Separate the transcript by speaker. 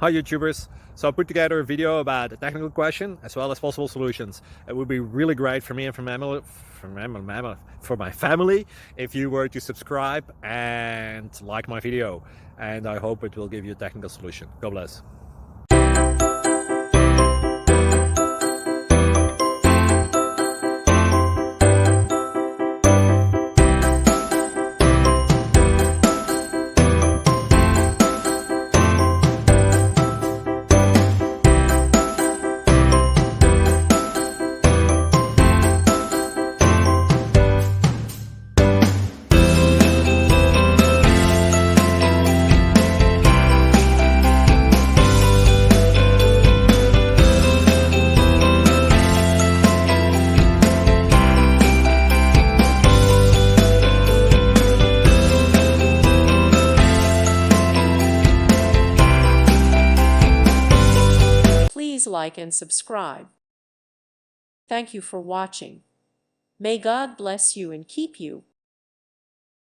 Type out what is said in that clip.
Speaker 1: Hi YouTubers! So I put together a video about a technical question as well as possible solutions. It would be really great for me and for my family if you were to subscribe and like my video, and I hope it will give you a technical solution. God bless.
Speaker 2: Please like and subscribe. Thank you for watching. May God bless you and keep you.